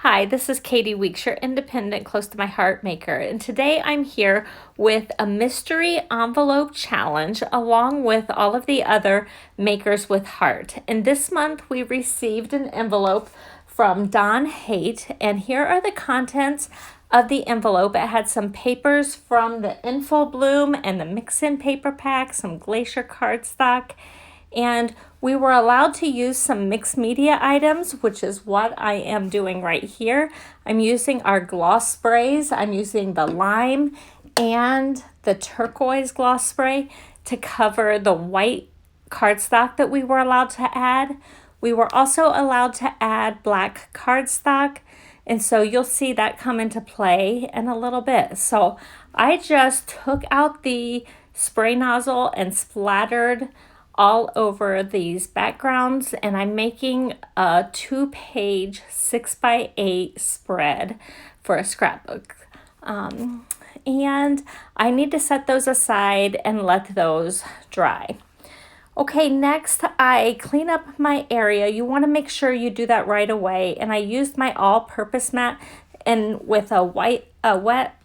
Hi, this is Katie Weeks, your independent, close to my heart maker, and today I'm here with a mystery envelope challenge along with all of the other makers with heart. And this month we received an envelope from Haight, and here are the contents of the envelope. It had some papers from the Info Bloom and the Mix-In paper pack, some Glacier cardstock, and we were allowed to use some mixed media items, which is what I am doing right here. I'm using our gloss sprays. I'm using the lime and the turquoise gloss spray to cover the white cardstock that we were allowed to add. We were also allowed to add black cardstock, and so you'll see that come into play in a little bit. So I just took out the spray nozzle and splattered all over these backgrounds, and I'm making a 2-page 6x8 spread for a scrapbook. And I need to set those aside and let those dry. Okay, next I clean up my area. You want to make sure you do that right away. And I used my all-purpose mat, and with a wet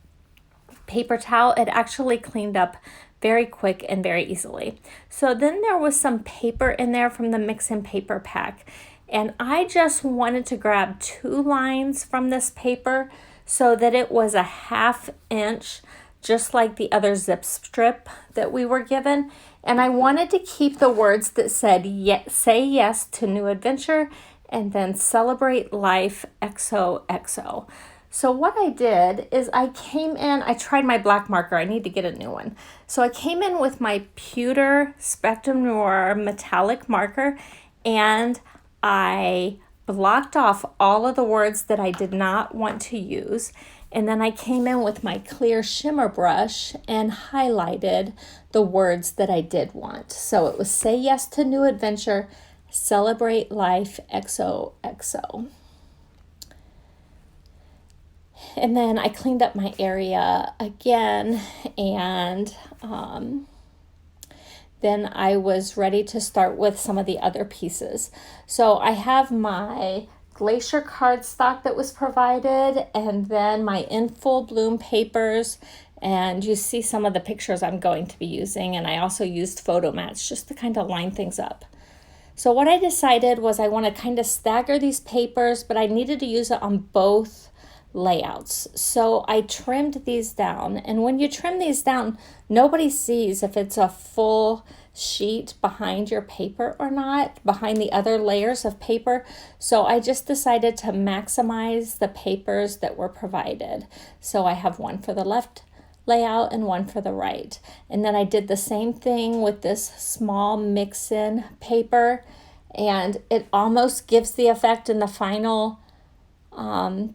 paper towel, it actually cleaned up very quick and very easily. So then there was some paper in there from the Mix-In paper pack, and I just wanted to grab 2 lines from this paper so that it was a 1/2 inch, just like the other zip strip that we were given. And I wanted to keep the words that said say yes to new adventure and then celebrate life XOXO. So what I did is I tried my black marker. I need to get a new one. So I came in with my pewter Spectrum Noir metallic marker, and I blocked off all of the words that I did not want to use. And then I came in with my clear shimmer brush and highlighted the words that I did want. So it was say yes to new adventure, celebrate life XOXO. And then I cleaned up my area again, and then I was ready to start with some of the other pieces. So I have my Glacier cardstock that was provided, and then my In Full Bloom papers, and you see some of the pictures I'm going to be using, and I also used photo mats just to kind of line things up. So what I decided was I want to kind of stagger these papers, but I needed to use it on both layouts. So I trimmed these down, and when you trim these down, nobody sees if it's a full sheet behind your paper or not, behind the other layers of paper. So I just decided to maximize the papers that were provided. So I have one for the left layout and one for the right. And then I did the same thing with this small mix-in paper, and it almost gives the effect in the final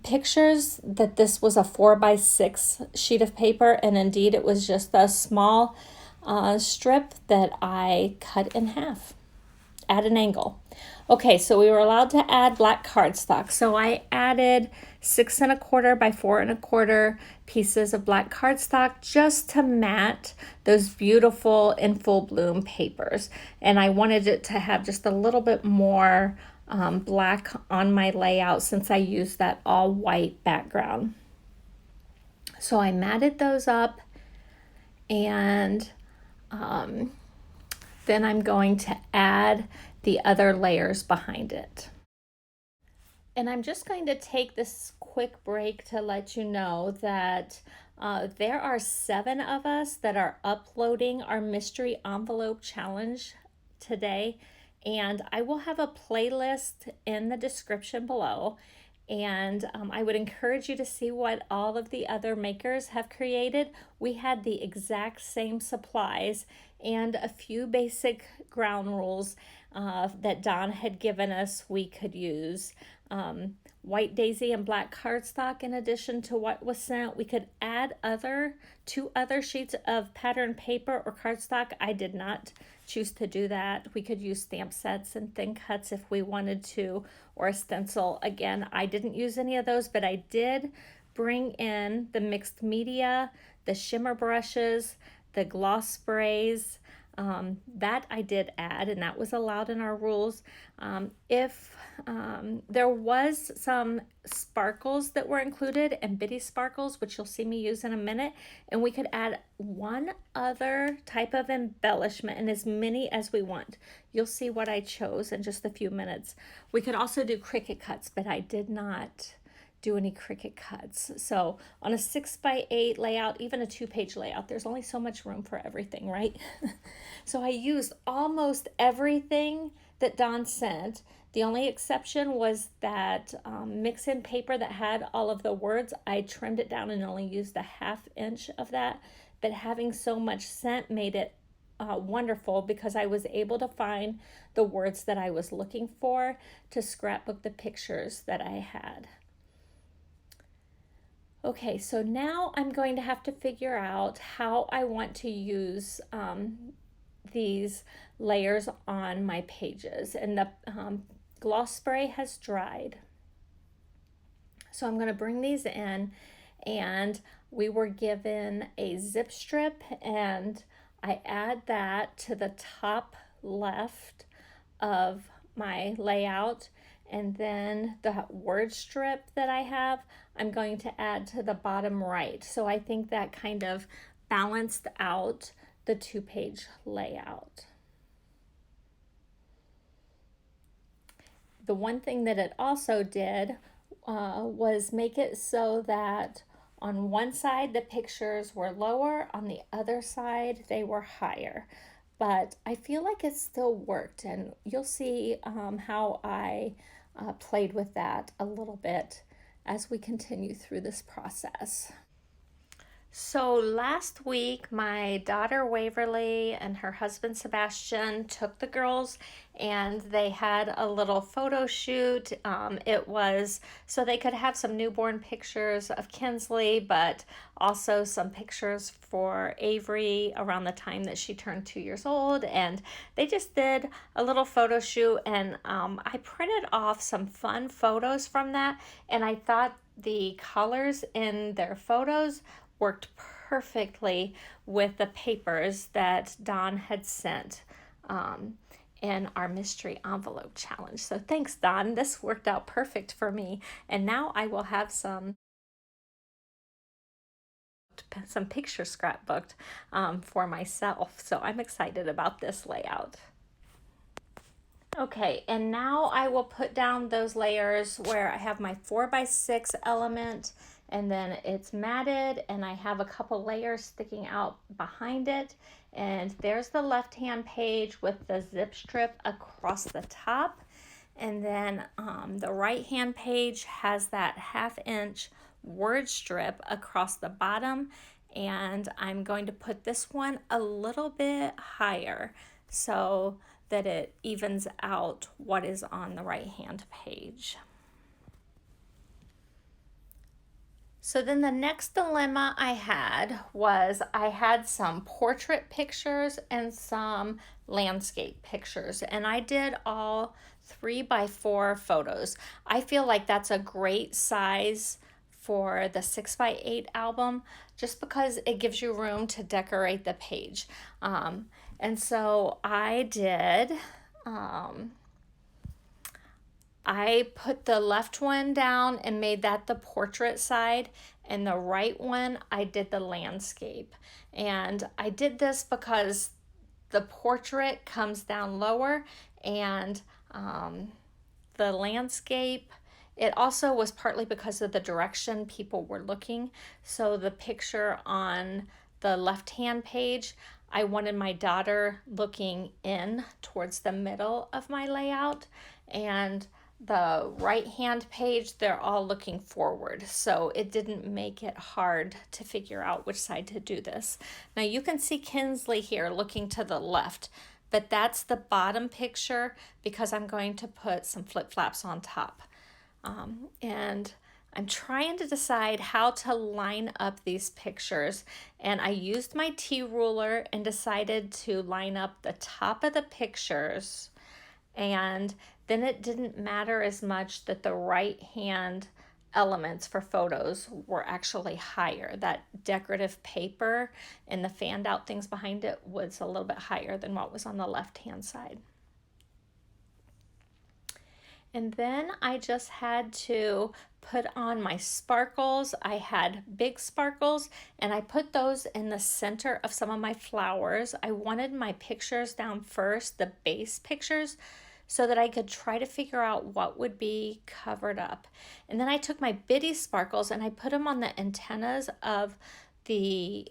pictures that this was a 4x6 sheet of paper, and indeed it was just a small strip that I cut in half at an angle. Okay, so we were allowed to add black cardstock, so I added 6 1/4 by 4 1/4 pieces of black cardstock just to mat those beautiful In Full Bloom papers, and I wanted it to have just a little bit more black on my layout since I used that all white background. So I matted those up, and then I'm going to add the other layers behind it. And I'm just going to take this quick break to let you know that there are 7 of us that are uploading our mystery envelope challenge today. And I will have a playlist in the description below. And I would encourage you to see what all of the other makers have created. We had the exact same supplies and a few basic ground rules that Don had given us we could use. White daisy and black cardstock in addition to what was sent. We could add 2 other sheets of pattern paper or cardstock. I did not choose to do that. We could use stamp sets and thin cuts if we wanted to, or a stencil. Again, I didn't use any of those, but I did bring in the mixed media, the shimmer brushes, the gloss sprays, That I did add, and that was allowed in our rules. If there was some sparkles that were included, and bitty sparkles, which you'll see me use in a minute, and we could add one other type of embellishment, and as many as we want. You'll see what I chose in just a few minutes. We could also do Cricut cuts, but I did not do any Cricut cuts. So on a 6x8 layout, even a 2-page layout, there's only so much room for everything, right? So I used almost everything that Dawn sent. The only exception was that mix-in paper that had all of the words. I trimmed it down and only used a 1/2 inch of that, but having so much sent made it wonderful, because I was able to find the words that I was looking for to scrapbook the pictures that I had. Okay, so now I'm going to have to figure out how I want to use these layers on my pages. And the gloss spray has dried. So I'm going to bring these in, and we were given a zip strip, and I add that to the top left of my layout. And then the word strip that I have, I'm going to add to the bottom right. So I think that kind of balanced out the 2-page layout. The one thing that it also did was make it so that on one side the pictures were lower, on the other side they were higher. But I feel like it still worked, and you'll see how I played with that a little bit as we continue through this process. So last week, my daughter Waverly and her husband Sebastian took the girls, and they had a little photo shoot. It was so they could have some newborn pictures of Kinsley, but also some pictures for Avery around the time that she turned 2 years old. And they just did a little photo shoot, and I printed off some fun photos from that, and I thought the colors in their photos worked perfectly with the papers that Dawn had sent in our mystery envelope challenge. So thanks, Dawn. This worked out perfect for me. And now I will have some pictures scrapbooked for myself. So I'm excited about this layout. Okay, and now I will put down those layers where I have my 4x6 element, and then it's matted, and I have a couple layers sticking out behind it. And there's the left-hand page with the zip strip across the top. And then the right-hand page has that 1/2 inch word strip across the bottom. And I'm going to put this one a little bit higher so that it evens out what is on the right-hand page. So then the next dilemma I had was I had some portrait pictures and some landscape pictures, and I did all 3x4 photos. I feel like that's a great size for the 6x8 album, just because it gives you room to decorate the page. And so I did, I put the left one down and made that the portrait side, and the right one I did the landscape. And I did this because the portrait comes down lower, and the landscape, it also was partly because of the direction people were looking. So the picture on the left-hand page, I wanted my daughter looking in towards the middle of my layout, and the right-hand page, they're all looking forward. So it didn't make it hard to figure out which side to do this. Now you can see Kinsley here looking to the left, but that's the bottom picture because I'm going to put some flip-flops on top. And I'm trying to decide how to line up these pictures, and I used my T-ruler and decided to line up the top of the pictures, and then it didn't matter as much that the right hand elements for photos were actually higher. That decorative paper and the fanned out things behind it was a little bit higher than what was on the left-hand side. And then I just had to put on my sparkles. I had big sparkles and I put those in the center of some of my flowers. I wanted my pictures down first, the base pictures, so that I could try to figure out what would be covered up. And then I took my bitty sparkles and I put them on the antennas of the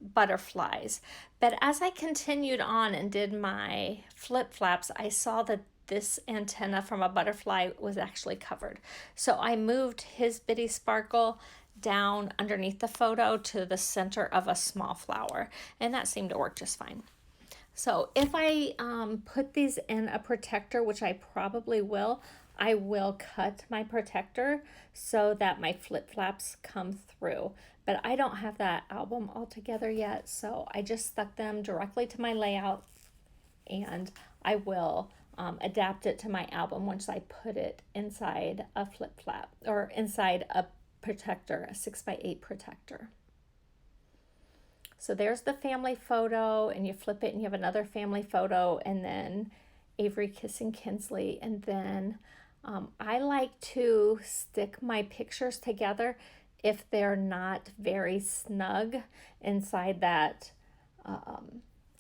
butterflies. But as I continued on and did my flip flaps, I saw that this antenna from a butterfly was actually covered. So I moved his bitty sparkle down underneath the photo to the center of a small flower, and that seemed to work just fine. So if I put these in a protector, which I probably will, I will cut my protector so that my flip flaps come through. But I don't have that album all together yet, so I just stuck them directly to my layout, and I will adapt it to my album once I put it inside a flip flap or inside a protector, a 6x8 protector. So there's the family photo, and you flip it and you have another family photo, and then Avery kissing Kinsley. And then I like to stick my pictures together if they're not very snug inside that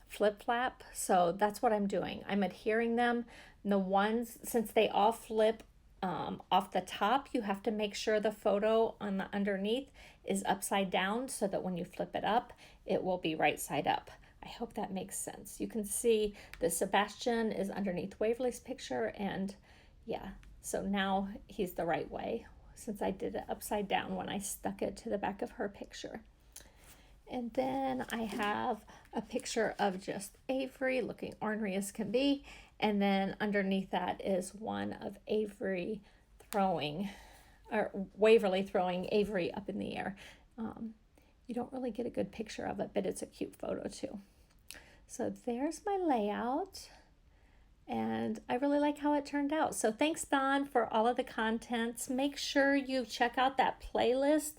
flip flap. So that's what I'm doing. I'm adhering them. And the ones, since they all flip off the top, you have to make sure the photo on the underneath is upside down so that when you flip it up, it will be right side up. I hope that makes sense. You can see the Sebastian is underneath Waverly's picture, and yeah, so now he's the right way since I did it upside down when I stuck it to the back of her picture. And then I have a picture of just Avery looking ornery as can be. And then underneath that is one of Avery throwing, or Waverly throwing Avery up in the air. You don't really get a good picture of it, but it's a cute photo too. So there's my layout. And I really like how it turned out. So thanks, Don, for all of the contents. Make sure you check out that playlist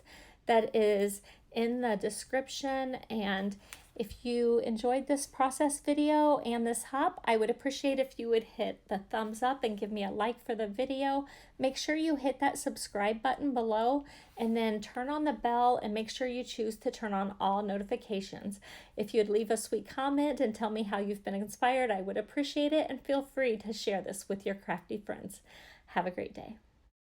that is in the description. And if you enjoyed this process video and this hop, I would appreciate if you would hit the thumbs up and give me a like for the video. Make sure you hit that subscribe button below, and then turn on the bell and make sure you choose to turn on all notifications. If you'd leave a sweet comment and tell me how you've been inspired, I would appreciate it, and feel free to share this with your crafty friends. Have a great day.